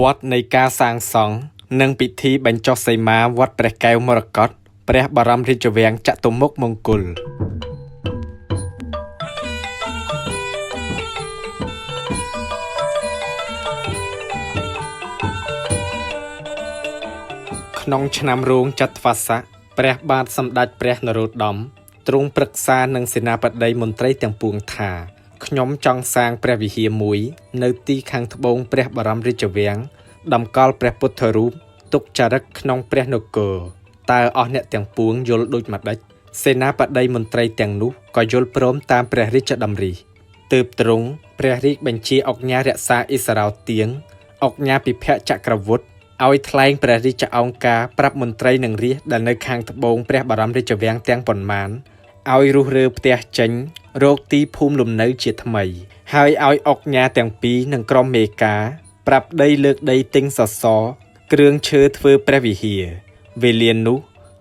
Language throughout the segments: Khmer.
វត្តនៃការសាងសង់និងពិធីបញ្ចុះសីមាវត្តព្រះកែវមរកតព្រះបរមរាជវាំងចតុមុខមង្គលក្នុងឆ្នាំរោងចត្វាស័កព្រះបាទសម្ដេចព្រះនរោត្តមទ្រង់ប្រឹក្សានឹងសេនាបតីមន្ត្រីទាំងពួងថាខ្ញុំចង់សាងព្រះវិហារមួយនៅទីខាងត្បូងព្រះបរមរាជវាំងតម្កល់ព្រះពុទ្ធរូបទុកចារឹកក្នុងព្រះនគរតើអស់អ្នកទាំងពួងយល់ដូចម្ដេចសេនាបតីមន្ត្រីទាំងនោះក៏យល់ព្រមតាមព្រះរាជតម្រិះទើបទ្រង់ព្រះរាជបញ្ជាអង្គការរក្សាឥស្សរោទាងអង្គការពិភពចក្រវុឌ្ឍឲ្យថ្លែងព្រះរាជអង្គការប្រាប់មន្ត្រីនិងរាស្ត្រដែលនៅខាងត្បូងព្រះបរមរាជវាំងទាំងប៉ុន្មានឲ្យរុះរើផ្ទះចេញរកទីភូមិលំនៅជាថ្មីហើយឲ្យអង្គការទាំងពីរនិងក្រុមមេការប្រាប់ដីលើកដីទិញសសរគ្រឿងឈើធ្វើព្រះវិហារវេលានោះ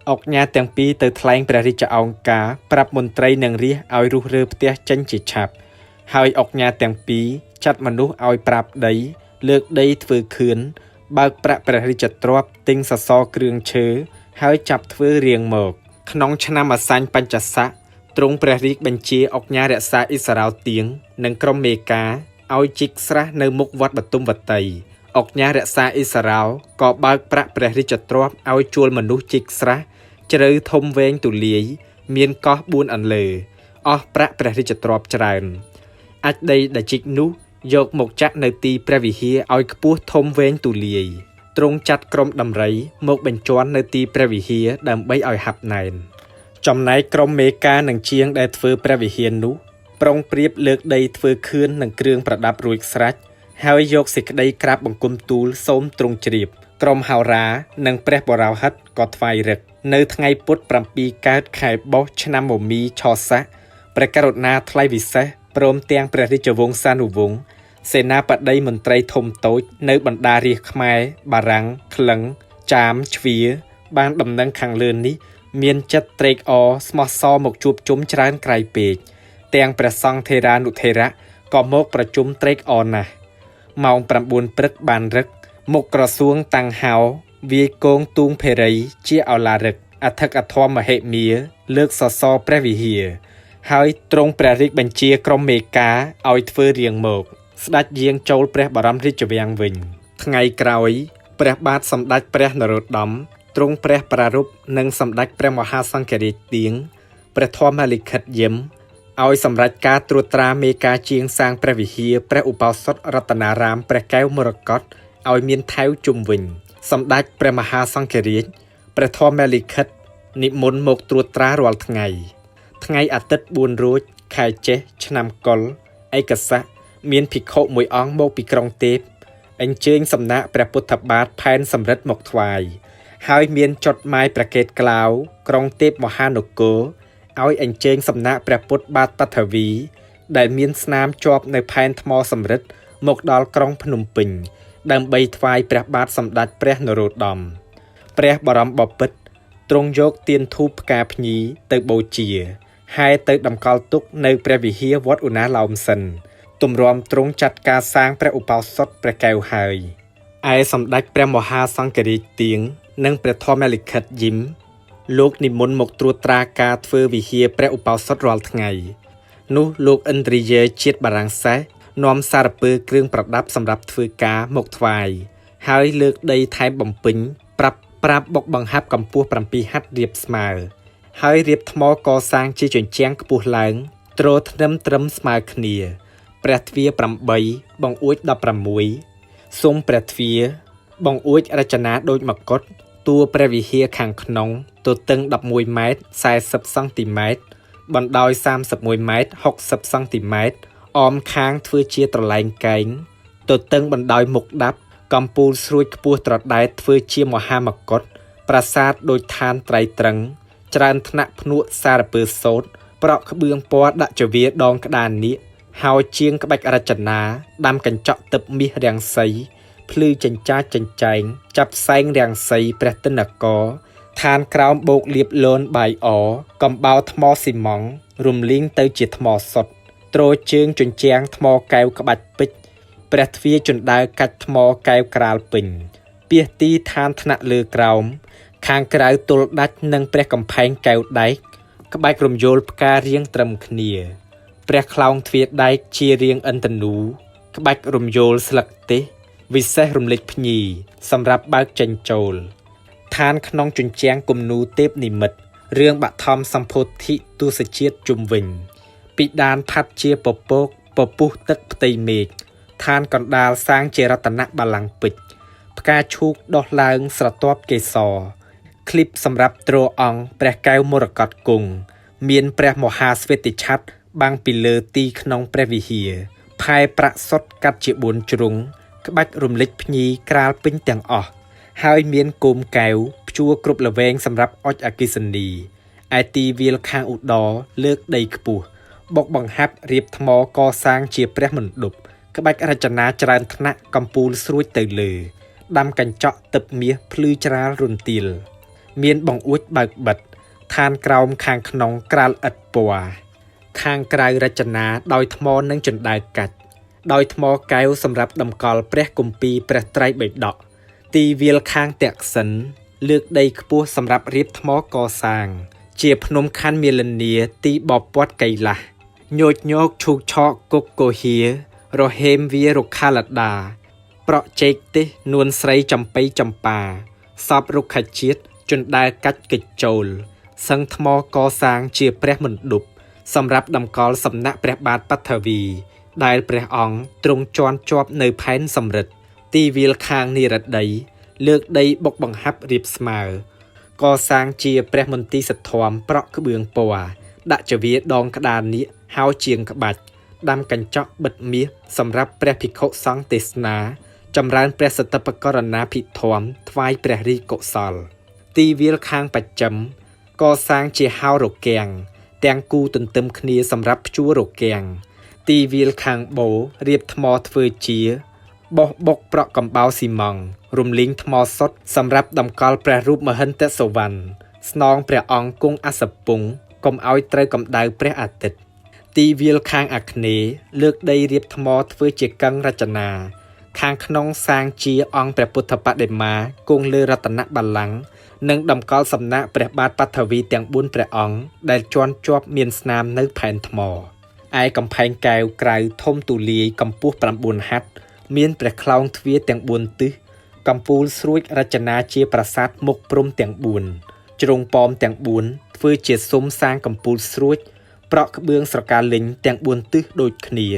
អង្គការទាំងពីរទៅថ្លែងព្រះរាជអង្គការប្រាប់មន្ត្រីនិងរាស្ត្រឲ្យរុះរើផ្ទះចេញជាឆាប់ហើយអង្គការទាំងពីរចាត់មនុស្សឲ្យប្រាប់ដីលើកដីធ្វើខឿនបើកប្រាក់ព្រះរាជទ្រព្យទិញសសរគ្រឿងឈើហើយចាប់ធ្វើរៀងមកក្នុងឆ្នាំអសាញ់បញ្ចស័កទ្រង់ព្រះរាជបញ្ជាអង្គការរក្សាឥស្សរោទាងនិងក្រុមមេការឲ្យជីកស្រះនៅមុខវត្តបទុមវតីអង្គការរក្សាឥស្សរោក៏បើកប្រាក់ព្រះរាជទ្រព្យឲ្យជួលមនុស្សជីកស្រះជ្រៅធំវែងទូលាយមានកោះ4អន្លើអស់ប្រាក់ព្រះរាជទ្រព្យច្រើនអាចដីដែលជីកនោះយកមកចាក់នៅទីព្រះវិហារឲ្យខ្ពស់ធំវែងទូលាយទ្រង់ចាត់ក្រុមដំរីមកបញ្ជាន់នៅទីព្រះវិហារដើម្បីឲ្យហាប់ណែនចំណែកក្រុមមេការនិងជាងដែលធ្វើព្រះវិហារនោះប្រុងប្រៀបលើកដីធ្វើខឿននិងគ្រឿងប្រដាប់រួចស្រេចហើយយកសេចក្តីក្រាបបង្គំទូលសូមទ្រង់ជ្រាបក្រុមហោរានិងព្រះបរោហិតក៏ថ្វាយរឹកនៅថ្ងៃពុធ7កើតខែបុស្សឆ្នាំមមីឆស័កព្រះករុណាថ្លៃវិសេសព្រមទាំងព្រះរាជវង្សានុវង្សសេនាបតីមន្ត្រីធំតូចនៅបណ្ដារាស្ត្រខ្មែរបារាំងក្លិង្គចាមជ្វាបានដំណឹងខាងលើនេះមានចិត្តត្រេកអរស្មោះសរមកជួបជុំច្រើនក្រៃពេកទាំងព្រះសង្ឃថេរានុថេរៈក៏មកប្រជុំត្រេកអរណាស់ម៉ោង9ព្រឹកបានរឹកមុខក្រសួងតាំងហោវាយកងទូងភេរីជាឱឡារិកអធិកអធមមហិមាលើកសសរព្រះវិហារហើយទ្រង់ព្រះរាជបញ្ជាក្រុមមេការឲ្យធ្វើរៀងមកស្ដេចយាងចូលព្រះបរមរាជវាំងវិញថ្ងៃក្រោយព្រះបាទសម្ដេចព្រះនរោត្តមទ្រង់ព្រះប្រារព្ធនិងសម្ដេចព្រះមហាសង្ឃរាជទាងព្រះធម្មលិខិតយាមឲ្យសម្រេចការត្រួតត្រាមេការជាងសាងព្រះវិហារព្រះឧបោសថរតនារាមព្រះកែវមរកតឲ្យមានថែវជុំវិញសម្ដេចព្រះមហាសង្ឃរាជព្រះធម្មលិខិតនិមន្តមកត្រួតត្រារាល់ថ្ងៃអាទិត្យ4រោចខែចេសឆ្នាំកុរឯកស័កមានភិក្ខុមួយអង្គមកពីក្រុងទេពអញ្ជើញសំណាក់ព្រះពុទ្ធបាទផែនសំរិទ្ធមកថ្វាយហើយមានចុតម៉ាយប្រកេតក្លាវក្រុងទេពមហានគរឲ្យអញ្ជើញសំណាក់ព្រះពុទ្ធបាទបឋវីដែលមានស្នាមជាប់នៅផែនថ្មសំរិទ្ធមកដល់ក្រុងភ្នំពេញដើម្បីថ្វាយព្រះបាទសម្ដេចព្រះនរោត្តមព្រះបរមបពិតទ្រង់យកទៀនធូបផ្កាភ្ញីទៅបូជាហើយទៅតម្កល់ទុកនៅព្រះវិហារវត្តឧណាឡោមសិនទម្រាំទ្រង់ចាត់ការសាងព្រះឧបោសថព្រះកែវហើយឯសម្ដេចព្រះមហាសង្ឃរាជទាងនិងព្រះធម្មលិខិតយិមលោកនិមន្តមកត្រួតត្រាការធ្វើវិហារព្រះឧបោសថរាល់ថ្ងៃនោះលោកឥន្ទ្រិយេជាតិបារាំងសេះនាំសារពើគ្រឿងប្រដាប់សម្រាប់ធ្វើការមកថ្វាយហើយលើកដីថែមបំពេញប្រាប់បុកបង្ហាប់កម្ពស់7ហត្ថរៀបស្មើហើយរៀបថ្មកសាងជាជញ្ជាំងខ្ពស់ឡើងទ្រធ្នឹមត្រឹមស្មើគ្នាព្រះទ្វារ8បង្អួច16សុំព្រះទ្វារបង្អួចរចនាដូចមកុដតួព្រះវិហារខាងក្នុងទទឹង11ម៉ែត្រ40សង់ទីម៉ែត្របណ្ដោយ31ម៉ែត្រ60សង់ទីម៉ែត្រអមខាងធ្វើជាត្រឡែងកែងទទឹងបណ្ដោយមុខដាប់កំពូលស្រួចខ្ពស់ត្រដែតធ្វើជាមហាមកុដប្រាសាទដូចឋានត្រៃត្រឹងច្រើនថ្នាក់ភ្នក់សារពើសូត្រប្រក់ក្បឿងពណ៌ដាក់ចវាដងក្តារនាគហើយជាងក្បាច់រចនាដាំកញ្ចក់ទឹកមាសរាំងសីភ្លឺចិញ្ចាចចិញ្ចែងចាប់ផ្សែងរាំងសីព្រះទិនក ឋានក្រោមបូកលាបលនបាយអកំបោថ្មស៊ីម៉ង់រំលីងទៅជាថ្មសុទ្ធទ្រជើងជញ្ជាំងថ្មកែវក្បាច់ពេជ្រ ព្រះទ្វារជណ្ដើរកាច់ថ្មកែវក្រាលពេញពាសទីឋានថ្នាក់លើក្រោមខាងក្រៅទល់ដាច់នឹងព្រះកំផែងកែវដែកក្បាច់រំយោលផ្ការៀងត្រឹមគ្នាព្រះខ្លោងទ្វារដែកជារៀងឥន្ទនូក្បាច់រំយោលស្លឹកទេសវិសេសរំលេចភ្ញីសម្រាប់បើកចេញចូលឋានក្នុងជញ្ជាំងគំនូទេពនិមិត្តរឿងបឋមសម្ពោធិទសជាតិជុំវិញពីដានផាត់ជាពពកពពុះទឹកផ្ទៃមេឃឋានកណ្ដាលសាងជារតនបល្ល័ង្កពេជ្រផ្កាឈូកដុះឡើងស្រទាប់កេសរឃ្លីបសម្រាប់ទ្រអង្គព្រះកែវមរកតគង់មានព្រះមហាស្វេតិឆ័ត្របាំងពីលើទីក្នុងព្រះវិហារផែប្រាក់សុតកាត់ជា4ជ្រុងក្បាច់រំលេចភ្ញីក្រាលពេញទាំងអស់ហើយមានគោមកែវព្យួរគ្រប់ល្វែងសម្រាប់អុចអគិសនីឯទីវាលខាងឧត្តរលើកដីខ្ពស់បុកបង្ហាត់រៀបថ្មកសាងជាព្រះមណ្ឌពក្បាច់រចនាច្រើនថ្នាក់កំពូលស្រួចទៅលើដាំកញ្ចក់ទឹកមាសភ្លឺច្រាលរន្ទាលមានបង្អួចបើកបិទឋានក្រោមខាងក្នុងក្រាលឥតពណ៌ខាងក្រៅរចនាដោយថ្មនិងជណ្ដើរកាច់ដោយថ្មកែវសម្រាប់តម្កល់ព្រះគម្ពីរព្រះត្រៃបិដកទីវាលខាងតាក់សិនលើកដីខ្ពស់សម្រាប់រៀបថ្មកសាងជាភ្នំខណ្ឌមាលនីទីបបពាត់កៃឡាស់ញោចញោកឈូកឆកគុកកូហៀរហេមវារុក្ខាលតាប្រក់ចេកទេសនួនស្រីចំបៃចំប៉ាសពរុក្ខជាតិជណ្ដើរកាច់កិច្ចចូលសឹងថ្មកសាងជាព្រះមណ្ឌពសម្រាប់តម្កល់សំណាក់ព្រះបាទបឋវីដែលព្រះអង្គទ្រង់ជាន់ជាប់នៅផែនសំរិទ្ធទីវាលខាងនិរដីលើកដីបុកបង្ហាប់រៀបស្មើកសាងជាព្រះមន្ទីរសទ្ធំប្រក់ក្បឿងពណ៌ដាក់ចវាដងក្តារនាគហៅជាងក្បាច់ដាំកញ្ចក់បិទមាសសម្រាប់ព្រះភិក្ខុសង្ឃទេសនាចម្រើនព្រះសតិប្បករណាភិធម្មថ្វាយព្រះរាជកុសលទីវាលខាងបច្ចឹមកសាងជាហៅរគាំងទាំងគូទន្ទឹមគ្នាសម្រាប់ព្យួររគាំងទីវាលខាងបូរៀបថ្មធ្វើជាបោះបុកប្រក់កំបោរស៊ីម៉ង់រំលីងថ្មសុទ្ធសម្រាប់តម្កល់ព្រះរូបមហិន្ទសវណ្ណស្នងព្រះអង្គគង់អសពង្សកុំឲ្យត្រូវកម្ដៅព្រះអាទិត្យទីវាលខាងអាគ្នេយ៍លើកដីរៀបថ្មធ្វើជាកឹងរចនាខាងក្នុងសាងជាអង្គព្រះពុទ្ធបដិមាគង់លើរតនបល្ល័ង្កនិងតម្កល់សំណាក់ព្រះបាទបឋវីទាំង4ព្រះអង្គដែលជាន់ជាប់មានស្នាមនៅផែនថ្មឯកំផែងកែវក្រៅធំទូលាយកម្ពស់9ហត្ថមានព្រះខ្លោងទ្វារទាំង4ទិសកំពូលស្រួចរចនាជាប្រាសាទមុខព្រំទាំង4ជ្រុងប៉មទាំង4ធ្វើជាស៊ុមសាងកំពូលស្រួចប្រក់ក្បឿងស្រកាលេញទាំង4ទិសដូចគ្នា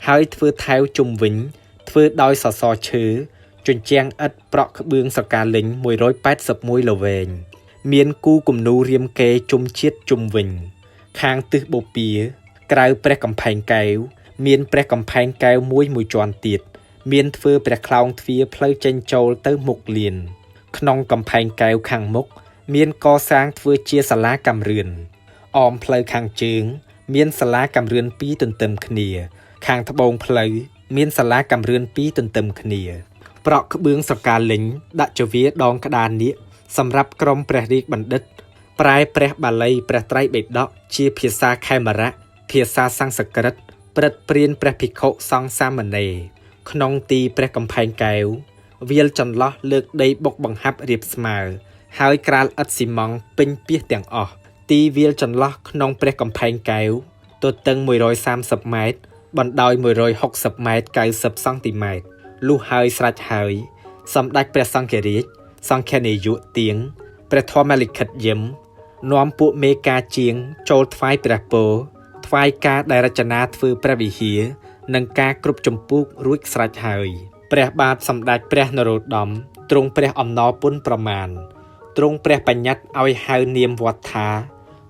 ហើយធ្វើថែវជុំវិញធ្វើដោយសសរឈើជញ្ជាំងឥដ្ឋប្រក់ក្បឿងស្រកាលេញ181ល្វែងមានគូគំនូររាមកេរជុំជាតិជុំវិញខាងទិសបូព៌ាក្រៅព្រះកំផែងកែវមានព្រះកំផែងកែវមួយជាន់ទៀតមានធ្វើព្រះខ្លោងទ្វារផ្លូវចេញចូលទៅមុខលានក្នុងកំផែងកែវខាងមុខមានកសាងធ្វើជាសាលាកំរឿនអមផ្លូវខាងជើងមានសាលាកំរឿន2ទន្ទឹមគ្នាខាងត្បូងផ្លូវមានសាលាកំរឿន2ទន្ទឹមគ្នាប្រក់ក្បឿងស្រកាលេញដាក់ចវាដងក្តារនាគសម្រាប់ក្រុមព្រះរាជបណ្ឌិតប្រែព្រះបាលីព្រះត្រៃបិដកជាភាសាខេមរៈភាសាសំស្ក្រឹតព្រឹត្តព្រានព្រះភិក្ខុសង្ឃសាមណេរក្នុងទីព្រះកំផែងកែវវាលចន្លោះលើកដីបុកបង្ហាប់រៀបស្មើហើយក្រាលឥដ្ឋស៊ីម៉ង់ពេញពាសទាំងអស់ទីវាលចន្លោះក្នុងព្រះកំផែងកែវទទឹង130ម៉ែត្របណ្ដោយ160ម៉ែត្រ90សង់ទីម៉ែត្រលុះហើយស្រេចហើយសម្ដេចព្រះសង្ឃរាជសង្ឃនាយកទៀងព្រះធម្មលិខិតយឹមនាំពួកមេការជាងចូលថ្វាយព្រះពរថ្វាយការដែលរចនាធ្វើព្រះវិហារនិងការគ្រប់ចម្ពោះរួចស្រេចហើយព្រះបាទសម្ដេចព្រះនរោត្តមទ្រង់ព្រះអំណរពុនប្រមាណទ្រង់ព្រះបញ្ញត្តិឲ្យហៅនាមវត្តថា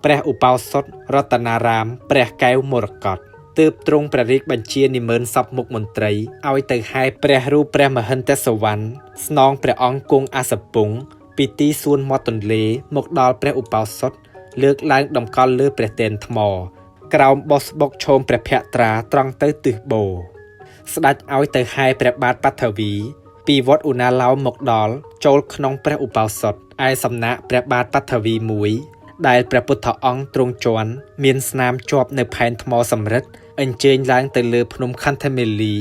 ព្រះឧបោសថរតនារាមព្រះកែវមរកតទើបទ្រង់ព្រះរាជបញ្ជានិមឺនសពមុខមន្ត្រីឲ្យទៅហែព្រះរូបព្រះមហិន្ទសវណ្ណស្នងព្រះអង្គគង់អសពង្សពីទីសួនមាត់ទន្លេមកដល់ព្រះឧបោសថលើកឡើងតម្កល់លើព្រះទែនថ្មក្រោមបោះស្បុកឈោមព្រះភក្ត្រាត្រង់ទៅទិសបូរស្ដេចឲ្យទៅហែព្រះបាទបឋវីពីវត្តឧណាឡោមមកដល់ចូលក្នុងព្រះឧបោសថឯសំណាក់ព្រះបាទបឋវីមួយដែលព្រះពុទ្ធអង្គទ្រង់ជាន់មានស្នាមជាប់នៅផែនថ្មសំរិទ្ធអញ្ជើញឡើងទៅលើភ្នំខន្ធមេលី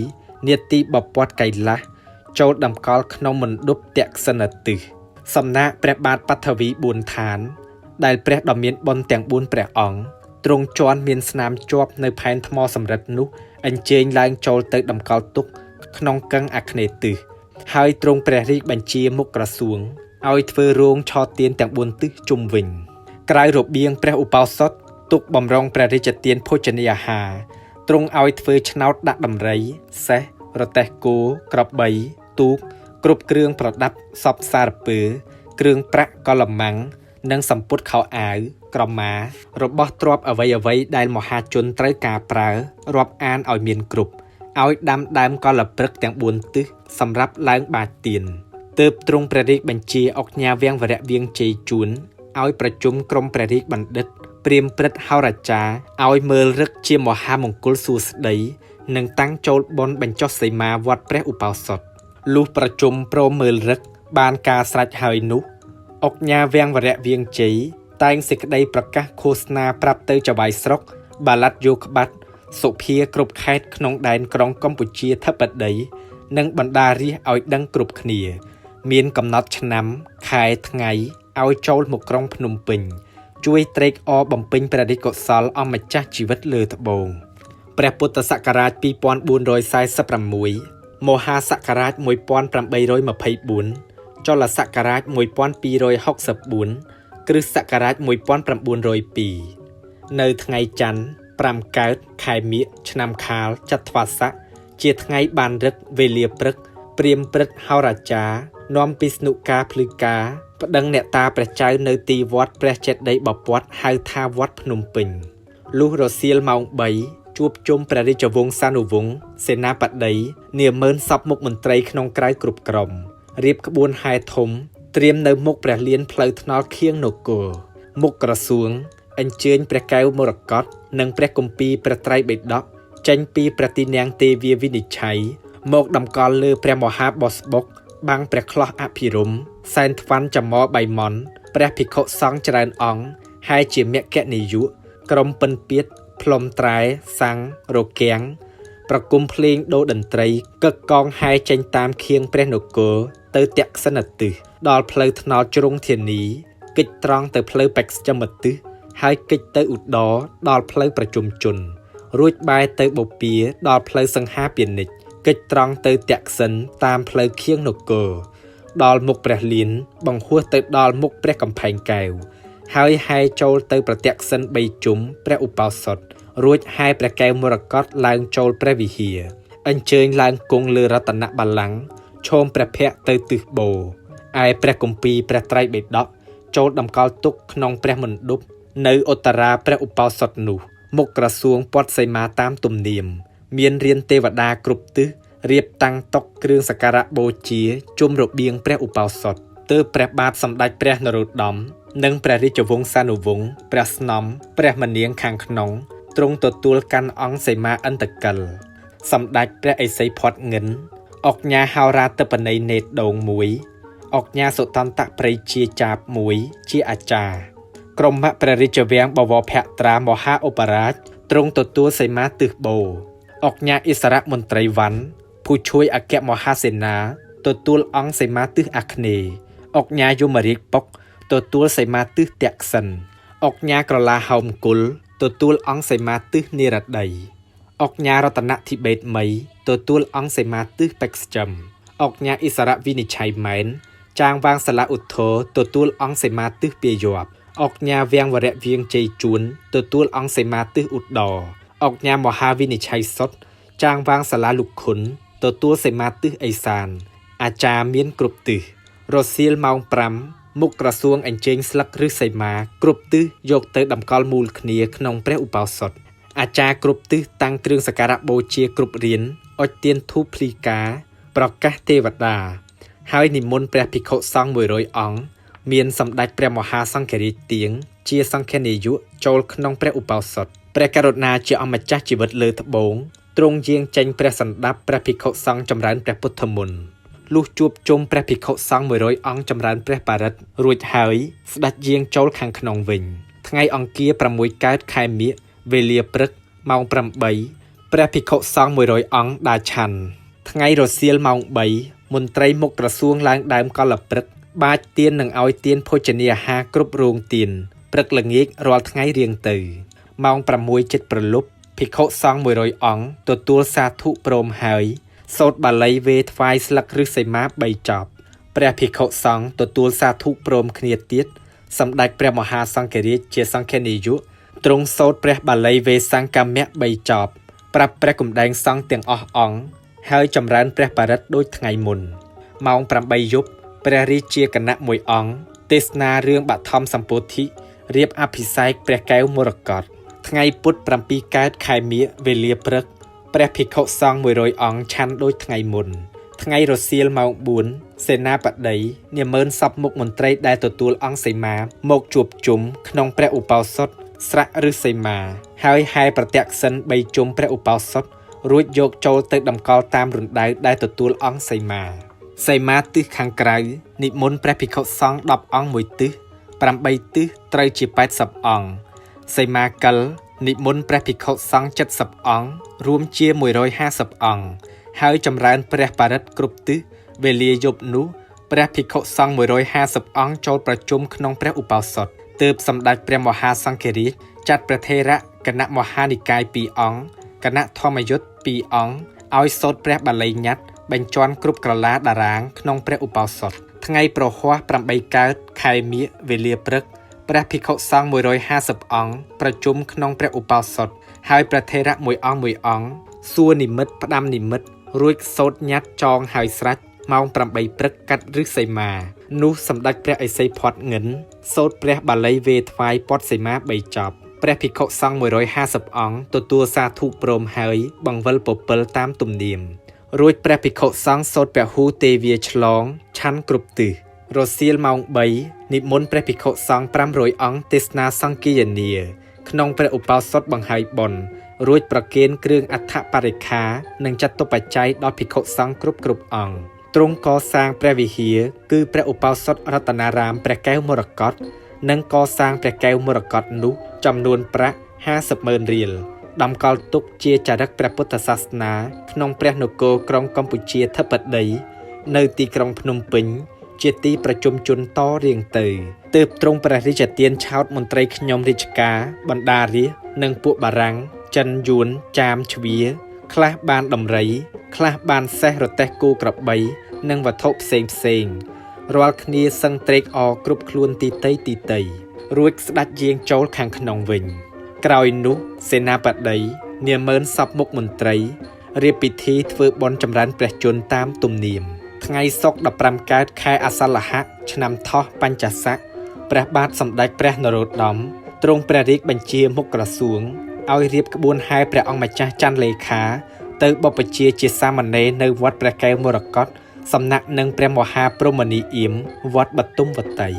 នាទីបពតកៃឡាស់ចូលតម្កល់ក្នុងមណ្ឌបតក្សិណទិសសំណាក់ព្រះបាទបឋវី4ឋានដែលព្រះដ៏មានបុណ្យទាំង4ព្រះអង្គទ្រង់ជាន់មានស្នាមជាប់នៅផែនថ្មសម្រិតនោះអញ្ជើញឡើងចូលទៅតម្កល់ទុកក្នុងកឹងអាគ្នេយ៍ទិសហើយទ្រង់ព្រះរាជបញ្ជាមុខក្រសួងឲ្យធ្វើរោងឆទានទាំង4ទិសជុំវិញក្រៅរបៀងព្រះឧបោសថទុកបំរុងព្រះរាជទានភោជនីយអាហារទ្រង់ឲ្យធ្វើឆ្នោតដាក់ដំរីសេះរទេះគោក្របីទូកគ្រប់គ្រឿងប្រដាប់សពសារពើគ្រឿងប្រាក់កលម៉ាំងនិងសម្ពុតខោអាវក្រមារបស់ទ្រព្យអ្វីៗដែលមហាជនត្រូវការប្រើរាប់អានឲ្យមានគ្រប់ឲ្យដាំដើមកលព្រឹកទាំង4ទិសសម្រាប់ឡើងបាចទៀនទើបទ្រង់ព្រះរាជបញ្ជាអុកញ៉ាវាំងវរៈវាងជ័យជួនឲ្យប្រជុំក្រុមព្រះរាជបណ្ឌិតព្រាហ្មណ៍ព្រឹទ្ធហោរាចារ្យឲ្យមើលរឹកជាមហាមង្គលសួស្តីនិងតាំងចូលបុណ្យបញ្ចុះសីមាវត្តព្រះឧបោសថលុះប្រជុំព្រមមើលរឹកបានការស្រេចហើយនោះអុកញ៉ាវាំងវរៈវាងជ័យតែងសេចក្តីប្រកាសឃោសនាប្រាប់ទៅចៅហ្វាយស្រុកបាឡាត់យោក្បាត់សុភាគ្រប់ខេត្តក្នុងដែនក្រុងកម្ពុជាធិបតីនិងបណ្ដារាស្ត្រឲ្យដឹងគ្រប់គ្នាមានកំណត់ឆ្នាំខែថ្ងៃឲ្យចូលមកក្រុងភ្នំពេញជួយត្រេកអរបំពេញព្រះរាជកុសលអម្ចាស់ជីវិតលើត្បូងព្រះពុទ្ធសករាជ2446មហាសករាជ1824ចលសករាជ1264គ្រិស្តសករាជ1902នៅថ្ងៃច័ន្ទ5កើតខែមិញឆ្នាំខាលចត្វាស័កជាថ្ងៃបានរឹកវេលាព្រឹកព្រាហ្មណ៍ព្រឹទ្ធហោរាចារ្យនាំពីស្នុការភ្លឺការប្តឹងអ្នកតាព្រះចៅនៅទីវត្តព្រះចេតិយបពតហៅថាវត្តភ្នំពេញលុះរសៀលម៉ោង3ជួបជុំព្រះរាជវង្សានុវង្សសេនាបតីនាម៉ឺនសពមុខមន្ត្រីក្នុងក្រៅគ្រប់ក្រុមរៀបក្បួនហែធំត្រៀមនៅមុខព្រះលានផ្លូវថ្នល់ខៀងនគរមុខក្រសួងអញ្ជើញព្រះកែវមរកតនិងព្រះគម្ពីរព្រះត្រៃបិដកចេញពីព្រះទីនាំងទេវាវិនិច្ឆ័យមកតម្កល់លើព្រះមហាបោស្បុកបាំងព្រះខ្លះអភិរមសែនថ្វាន់ចំមបៃមន់ព្រះភិក្ខុសង្ឃច្រើនអង្គហើយជាមគ្គនាយកក្រុមពិនពៀតផ្លុំត្រែសាំងរគាំងប្រគំភ្លេងដូរតន្ត្រីកឹកកងហើយចេញតាមខៀងព្រះនគរទៅតក្សិណទិសដល់ផ្លូវថ្នល់ជ្រុងធានីកិច្ចត្រង់ទៅផ្លូវបច្ចិមទិសហើយកិច្ចទៅឧត្តរដល់ផ្លូវប្រជុំជនរួចបែរទៅបូព៌ាដល់ផ្លូវសង្ហាពាណិជ្ជកិច្ចត្រង់ទៅតក្សិណតាមផ្លូវខៀងនគរដល់មុខព្រះលានបង្ហួសទៅដល់មុខព្រះកំផែងកែវហើយហែចូលទៅប្រទក្សិណ3ជុំព្រះឧបោសថរួចហែព្រះកែវមរកតឡើងចូលព្រះវិហារអញ្ជើញឡើងគង់លើរតនបល្ល័ង្កឈោមព្រះភ័ក្ត្រទៅទិសបូរឯព្រះគម្ពីរព្រះត្រៃបិដកចូលតម្កល់ទុកក្នុងព្រះមណ្ឌបនៅឧត្តរាព្រះឧបោសថនោះមុខក្រសួងព័ទ្ធសីមាតាមទំនៀមមានរានទេវតាគ្រប់ទិសរៀបតាំងតុគ្រឿងសក្ការៈបូជាជុំរបៀងព្រះឧបោសថទើបព្រះបាទសម្ដេចព្រះនរោត្តមនិងព្រះរាជវង្សានុវង្សព្រះស្នំព្រះមនាងខាងក្នុងទ្រង់ទទួលកាន់អង្គសីមាអន្តកិលសម្ដេចព្រះឥសីផាត់ងិនអុកញ៉ាហោរាទិបនីនេតដង1អុកញ៉ាសុតន្តព្រៃជាចាប1ជាអាចារ្យក្រុមព្រះរាជវាំងបវរភត្រាមហាឧបរាជទ្រង់ទទួលសីមាទិសបូរអុកញ៉ាឥសរៈមន្ត្រីវណ្ណผู้ជួយអគ្គមហាសេនាទទួលអង្គសីមាទិសអាគ្នេយ៍អុកញ៉ាយមរាជប៉ុកទទួលសីមាទិសតក្សិណអុកញ៉ាក្រឡាហោមគុលទទួលអង្គសីមាទិសនិរតីអុកញ៉ារតនធិបេតមីទទួលអង្គសីមាទិសបេក្សចិមអុកញ៉ាឥសរៈវិនិច្ឆ័យមែនចាងវាងសាឡាឧទ្ធរទទួលអង្គសីមាទិសពាយ័ព្យអុកញ៉ាវាំងវរៈវាងជ័យជួនទទួលអង្គសីមាទិសឧត្តរអុកញ៉ាមហាវិនិច្ឆ័យសុតចាងវាងសាឡាលុកខុនទទួលសីមាទិសឦសានអាចារ្យមានគ្រប់ទិសរសៀលម៉ោង5មុខក្រសួងអញ្ជើញស្លឹកឬសីមាគ្រប់ទិសយកទៅតម្កល់មូលគ្នាក្នុងព្រះឧបោសថអាចារ្យគ្រប់ទិសតាំងគ្រឿងសក្ការៈបូជាគ្រប់រៀនអុជទៀនធូបភ្លីការប្រកាសទេវតាហើយនិមន្តព្រះភិក្ខុសង្ឃ100អង្គមានសម្ដេចព្រះមហាសង្ឃរាជទាងជាសង្ឃនាយកចូលក្នុងព្រះឧបោសថព្រះករុណាជាអម្ចាស់ជីវិតលើត្បូងទ្រង់យាងចេញព្រះសណ្ដាប់ព្រះភិក្ខុសង្ឃចម្រើនព្រះពុទ្ធមន្តលុះជួបជុំព្រះភិក្ខុសង្ឃ100អង្គចម្រើនព្រះបរិត្តរួចហើយស្ដេចយាងចូលខាងក្នុងវិញថ្ងៃអង្គារ6កើតខែមិញវេលាព្រឹកម៉ោង8ព្រះភិក្ខុសង្ឃ100អង្គដើរឆាន់ ថ្ងៃរសៀលម៉ោង 3 មន្ត្រីមុខក្រសួងឡើងដើមកលព្រឹកបាចទាននឹងឲ្យទានភោជនីយអាហារគ្រប់រោងទានព្រឹកល្ងាចរាល់ថ្ងៃរៀងទៅម៉ោង 6 ជិតព្រលប់ភិក្ខុសង្ឃ 100 អង្គទទួលសាធុព្រមហើយសូត្របាលីវេថ្វាយស្លឹកឫស្សីមា 3 ចប់ព្រះភិក្ខុសង្ឃទទួលសាធុព្រមគ្នាទៀតសម្ដេចព្រះមហាសង្ឃរាជជាសង្ឃនាយកទ្រង់សូត្រព្រះបាលីវេសង្កមៈ 3 ចប់ប្រាប់ព្រះគំដែងសង្ឃទាំងអស់អង្គហើយចម្រើនព្រះបរិត្តដូចថ្ងៃមុនម៉ោង 8 យប់ព្រះរាជាគណៈមួយអង្គទេសនារឿងបឋមសម្ពោធិរៀបអភិសេកព្រះកែវមរកតថ្ងៃពុធ 7 កើតខែមាឃវេលាព្រឹកព្រះភិក្ខុសង្ឃ 100 អង្គឆាន់ដូចថ្ងៃមុនថ្ងៃរសៀលម៉ោង 4 សេនាបតីនាម៉ឺនសពមុខមន្ត្រីដែលទទួលអង្គសីមាមកជួបជុំក្នុងព្រះឧបោសថស្រៈឬសីមាហើយហែប្រទក្សិណ 3 ជុំព្រះឧបោសថរួចយកចូលទៅតម្កល់តាមរណ្ដៅដែលទទួលអង្គសីមាទិសខាងក្រៅនិមន្តព្រះភិក្ខុសង្ឃ 10 អង្គមួយទិស 8 ទិសត្រូវជា 80 អង្គសីមាកិលនិមន្តព្រះភិក្ខុសង្ឃ 70 អង្គរួមជា 150 អង្គហើយចម្រើនព្រះបរិត្តគ្រប់ទិសវេលាយប់នោះព្រះភិក្ខុសង្ឃ 150 អង្គចូលប្រជុំក្នុងព្រះឧបោសថទើបសម្ដេចព្រះមហាសង្ឃរាជចាត់ព្រះថេរៈគណៈមហានិកាយ 2 អង្គគណៈធម្មយុត្ត 2 អង្គឲ្យសូត្រព្រះបាលីញត្តិបញ្ជាន់គ្រប់ក្រឡាតារាងក្នុងព្រះឧបោសថថ្ងៃប្រហ័ស 8 កើតខែមាឃវេលាព្រឹកព្រះភិក្ខុសង្ឃ 150 អង្គប្រជុំក្នុងព្រះឧបោសថហើយព្រះថេរៈមួយអង្គសួរនិមិត្តផ្ដាំនិមិត្តរួចសូត្រញត្តិចងហើយស្រេចម៉ោង 8 ព្រឹកកាត់ឫស្សីមានោះសម្ដេចព្រះឥសីផាត់ងិនសូត្រព្រះបាលីវេថ្វាយពតសីមា 3 ចប់ព្រះភិក្ខុសង្ឃ 150 អង្គទទួលសាធុព្រមហើយបង្វិលពពិលតាមទំនៀមរួចព្រះភិក្ខុសង្ឃសូត្រពហុទេវាឆ្លងឆាន់គ្រប់ទិសរសៀលម៉ោង 3 និមន្តព្រះភិក្ខុសង្ឃ 500 អង្គទេសនាសង្ឃាយនាក្នុងព្រះឧបោសថបង្ហើយបុណ្យរួចប្រគេនគ្រឿងអដ្ឋបរិក្ខារនិងចតុបច្ច័យដល់ភិក្ខុសង្ឃគ្រប់អង្គទ្រង់កសាងព្រះវិហារគឺព្រះឧបោសថរតនារាមព្រះកែវមរកតនិងកសាងព្រះកែវមរកតនោះចំនួនប្រាក់ 50,000 រៀលតម្កល់ទុកជាចារឹកព្រះពុទ្ធសាសនាក្នុងព្រះនគរក្រុងកម្ពុជាធិបតីនៅទីក្រុងភ្នំពេញជាទីប្រជុំជនតរៀងទៅទើបទ្រង់ព្រះរាជទានឆោតមន្ត្រីខ្ញុំរាជការបណ្ដារាស្ត្រនិងពួកបារាំងចិនយួនចាមជ្វាខ្លះបានដំរីខ្លះបានសេះរទេះគោក្របីនិងវត្ថុផ្សេងរាល់គ្នាសឹងត្រេកអរគ្រប់ខ្លួនទីតីរួចស្ដេចយាងចូលខាងក្នុងវិញក្រោយនោះសេនាបតីនាម៉ឺនសពមុខមន្ត្រីរៀបពិធីធ្វើបុណ្យចម្រើនព្រះជន្មតាមទំនៀមថ្ងៃសុក្រ 15 កើតខែអាសឡហៈឆ្នាំថោះបញ្ញស័កព្រះបាទសម្ដេចព្រះនរោត្តមទ្រង់ព្រះរាជបញ្ជាមុខក្រសួងឲ្យរៀបក្បួនហែព្រះអង្គម្ចាស់ច័ន្ទលេខាទៅបព្វជិជាសាមណេរនៅវត្តព្រះកែវមរកតសំណាក់នឹងព្រះមហាព្រហ្មនីយ៍អៀមវត្តបទុមវតី